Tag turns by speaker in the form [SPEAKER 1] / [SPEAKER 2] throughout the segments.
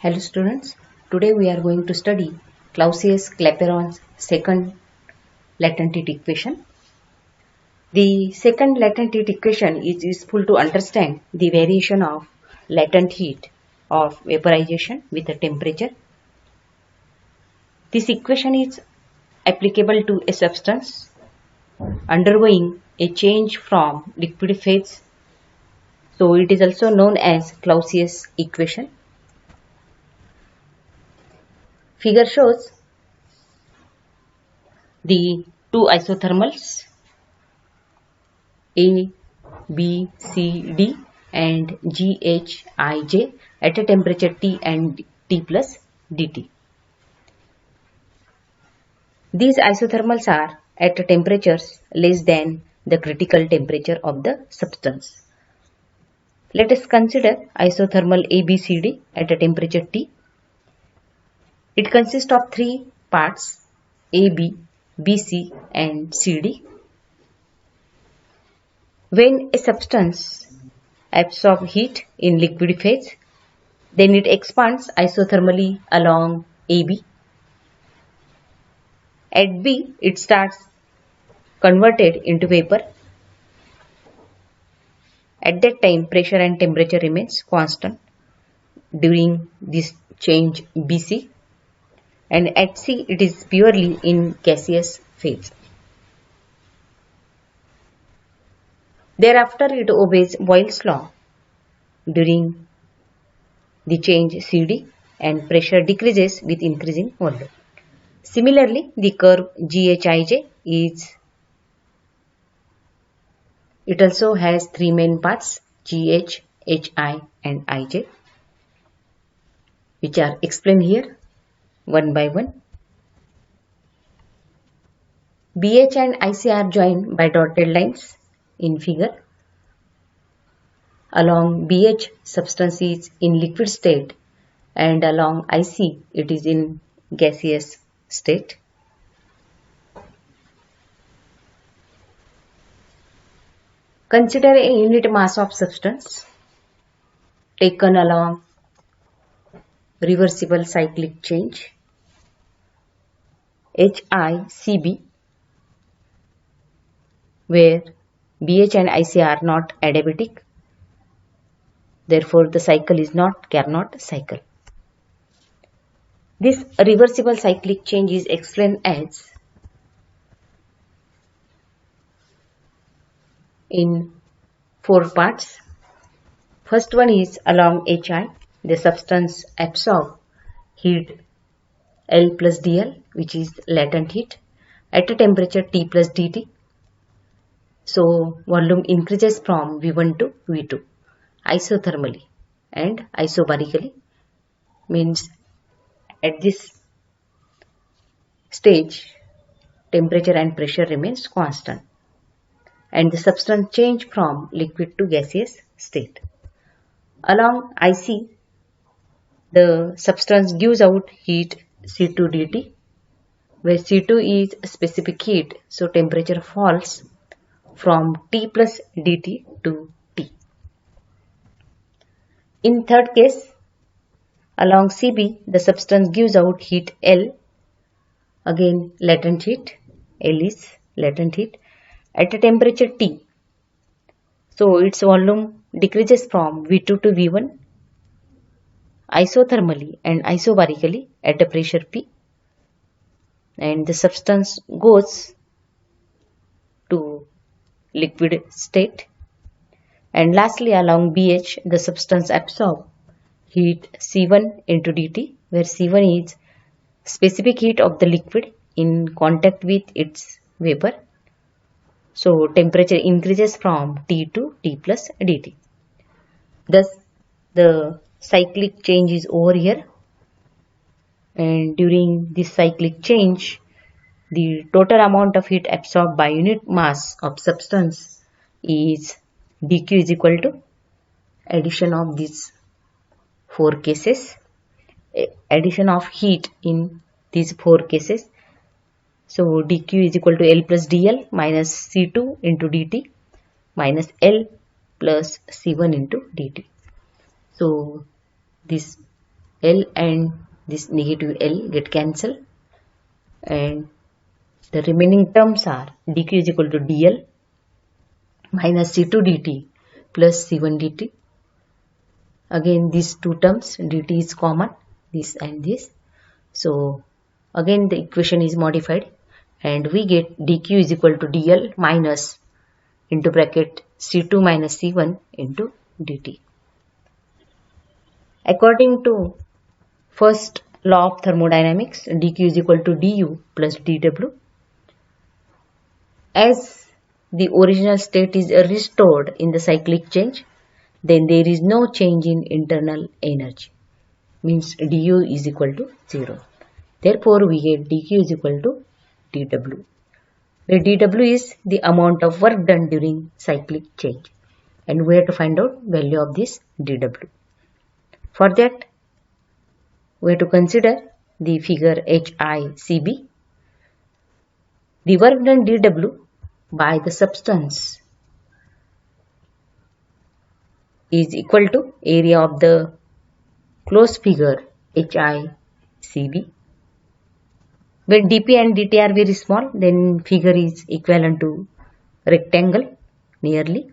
[SPEAKER 1] Hello students, today we are going to study Clausius-Clapeyron's second latent heat equation. The second latent heat equation is useful to understand the variation of latent heat of vaporization with a temperature. This equation is applicable to a substance undergoing a change from liquid phase, so it is also known as Clausius equation. Figure shows the two isothermals A, B, C, D and G, H, I, J at a temperature T and T plus dt. These isothermals are at temperatures less than the critical temperature of the substance. Let us consider isothermal ABCD at a temperature T. It consists of three parts AB, BC and CD. When a substance absorbs heat in liquid phase, then it expands isothermally along AB. At B, it starts converted into vapor. At that time, pressure and temperature remains constant during this change BC. And at C, it is purely in gaseous phase. Thereafter, it obeys Boyle's law during the change CD and pressure decreases with increasing volume. Similarly, the curve GHIJ it also has three main parts GH, HI and IJ, which are explained here one by one. BH and IC are joined by dotted lines in figure. Along BH, substance is in liquid state and along IC, it is in gaseous state. Consider a unit mass of substance taken along reversible cyclic change HICB, where BH and IC are not adiabatic. Therefore, the cycle is not Carnot cycle. This reversible cyclic change is explained as in four parts. First one is along HI, the substance absorbs heat L plus DL, which is latent heat, at a temperature T plus dt. So, volume increases from V1 to V2 isothermally and isobarically, means at this stage temperature and pressure remains constant and the substance change from liquid to gaseous state. Along IC, the substance gives out heat C2 dt, where C2 is specific heat, so temperature falls from T plus dt to T. In third case, along CB, the substance gives out heat L, again latent heat, L is latent heat, at a temperature T. So, its volume decreases from V2 to V1 isothermally and isobarically at a pressure P, and the substance goes to liquid state. And lastly, along BH, the substance absorbs heat C1 into dt, where C1 is specific heat of the liquid in contact with its vapor. So, temperature increases from T to T plus dt. Thus, the cyclic change is over here, and during this cyclic change, the total amount of heat absorbed by unit mass of substance is dq is equal to addition of these four cases, addition of heat in these four cases. So, dq is equal to L plus dl minus C2 into dt minus L plus C1 into dt. So, this L and this negative L get cancelled, and the remaining terms are dq is equal to dl minus c2 dt plus c1 dt. Again these two terms dt is common, this and this. So again the equation is modified and we get dq is equal to dl minus into bracket c2 minus c1 into dt. According to first law of thermodynamics, dq is equal to du plus dw. As the original state is restored in the cyclic change, then there is no change in internal energy, means du is equal to 0. Therefore, we get dq is equal to dw, where dw is the amount of work done during cyclic change, and we have to find out value of this dw. For that, we have to consider the figure HICB. The work done dw by the substance is equal to area of the closed figure HICB. When dp and dt are very small, then figure is equivalent to rectangle nearly.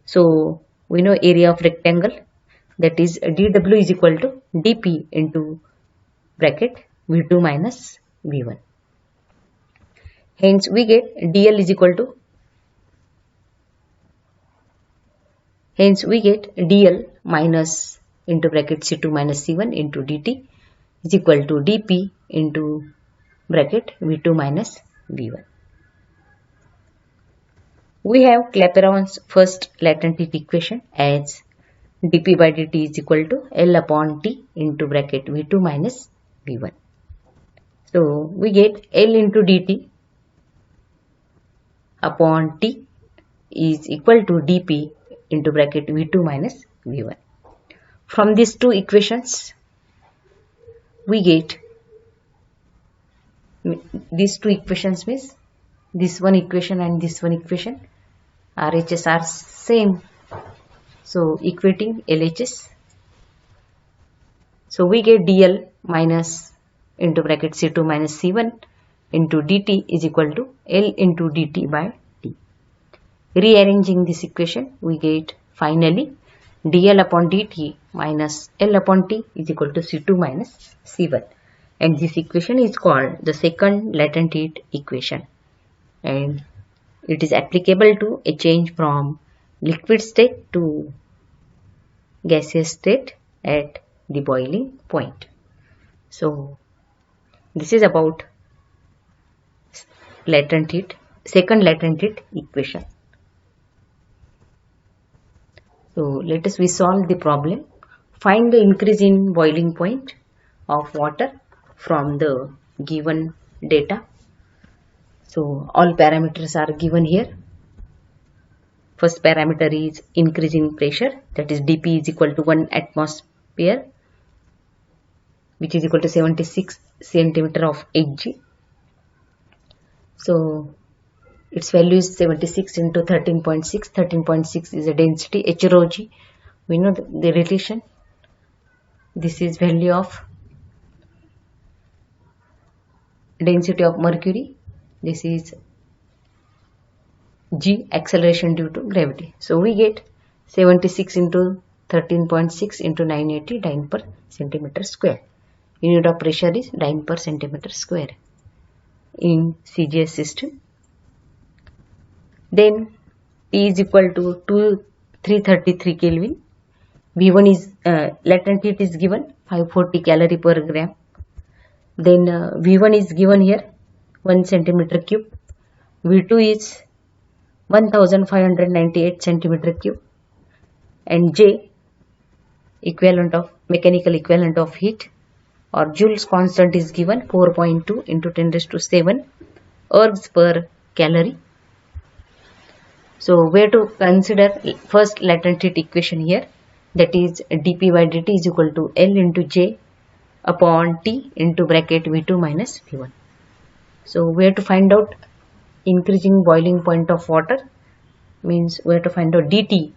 [SPEAKER 1] So we know area of rectangle, that is dw is equal to dp into bracket v2 minus v1. Hence we get dl is equal to dl minus into bracket c2 minus c1 into dt is equal to dp into bracket v2 minus v1. We have Clapeyron's first latent heat equation as dp by dt is equal to L upon T into bracket v2 minus v1. So we get L into dt upon T is equal to dp into bracket v2 minus v1. From these two equations, we get these two equations means this one equation and this one equation, RHS are same, so equating LHS. So we get dl minus into bracket c2 minus c1 into dt is equal to L into dt by t. Rearranging this equation, we get finally dl upon dt minus L upon t is equal to c2 minus c1, and this equation is called the second latent heat equation, and it is applicable to a change from liquid state to gaseous state at the boiling point. So this is about second latent heat equation. So let us we solve the problem. Find the increase in boiling point of water from the given data. So all parameters are given here. First parameter is increase in pressure, that is dp is equal to 1 atmosphere, which is equal to 76 centimeter of Hg. So its value is 76 into 13.6. 13.6 is a density, H rho g. We know the relation. This is value of density of mercury. This is g, acceleration due to gravity. So we get 76 into 13.6 into 980 dyne per centimeter square. Unit of pressure is dyne per centimeter square in CGS system. Then T is equal to 333 Kelvin. V1 is latent heat is given 540 calorie per gram. Then V1 is given here 1 centimeter cube. V2 is 1598 centimeter cube, and J equivalent of mechanical equivalent of heat or Joule's constant is given 4.2 into 10 raised to 7 ergs per calorie. So we have to consider first latent heat equation here, that is dp by dt is equal to L into J upon T into bracket V2 minus V1. So we have to find out increasing boiling point of water, means we have to find out dt.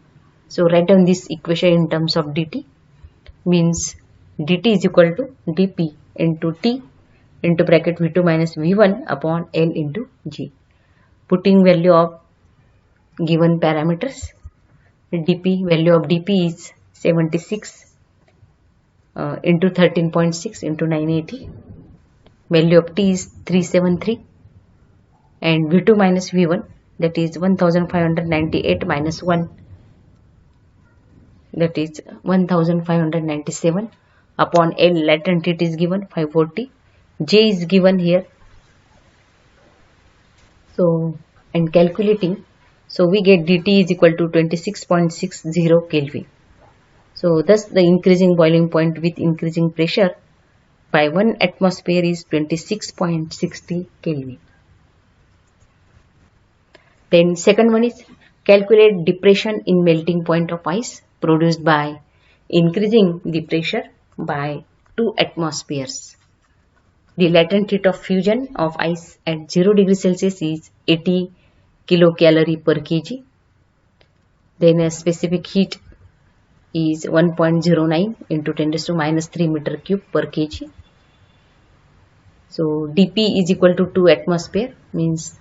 [SPEAKER 1] So write down this equation in terms of dt, means dt is equal to dp into T into bracket V2 minus V1 upon L into G. Putting value of given parameters, value of dp is 76 into 13.6 into 980. Value of T is 373 and V2 minus V1, that is 1598 minus 1, that is 1597 upon L. Latent heat is given 540. J is given here. So, and calculating, so we get dt is equal to 26.60 Kelvin. So thus the increasing boiling point with increasing pressure by 1 atmosphere is 26.60 Kelvin. Then second one is calculate depression in melting point of ice produced by increasing the pressure by 2 atmospheres. The latent heat of fusion of ice at 0 degree Celsius is 80 kilocalorie per kg. Then a specific heat is 1.09 into 10 raised to minus 3 meter cube per kg. So dp is equal to 2 atmosphere, means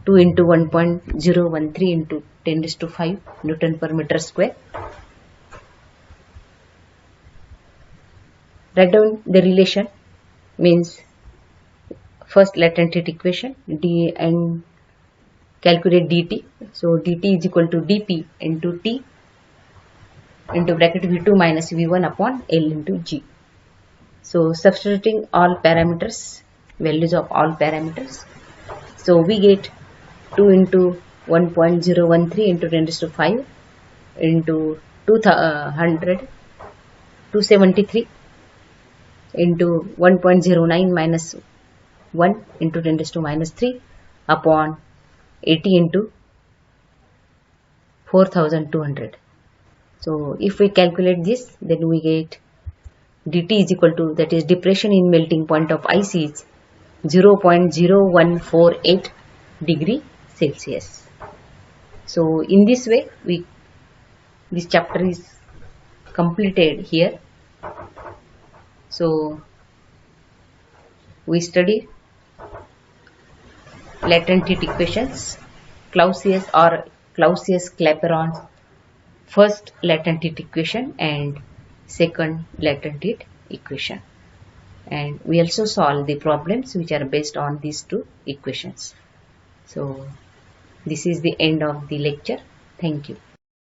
[SPEAKER 1] 2 into 1.013 into 10 raised to 5 Newton per meter square. Write down the relation, means first latent heat equation d and calculate dt. So dt is equal to dp into T into bracket V2 minus V1 upon L into G. So substituting all parameters, values of all parameters. So we get 2 into 1.013 into 10 raised to 5 into 273 into 1.09 minus 1 into 10 raised to minus 3 upon 80 into 4200. So if we calculate this, then we get dt is equal to, that is depression in melting point of ice is 0.0148 degree Celsius. So in this way this chapter is completed here. So we study latent heat equations, Clausius or Clausius-Clapeyron's first latent heat equation and second latent heat equation, and we also solve the problems which are based on these two equations. So this is the end of the lecture. Thank you.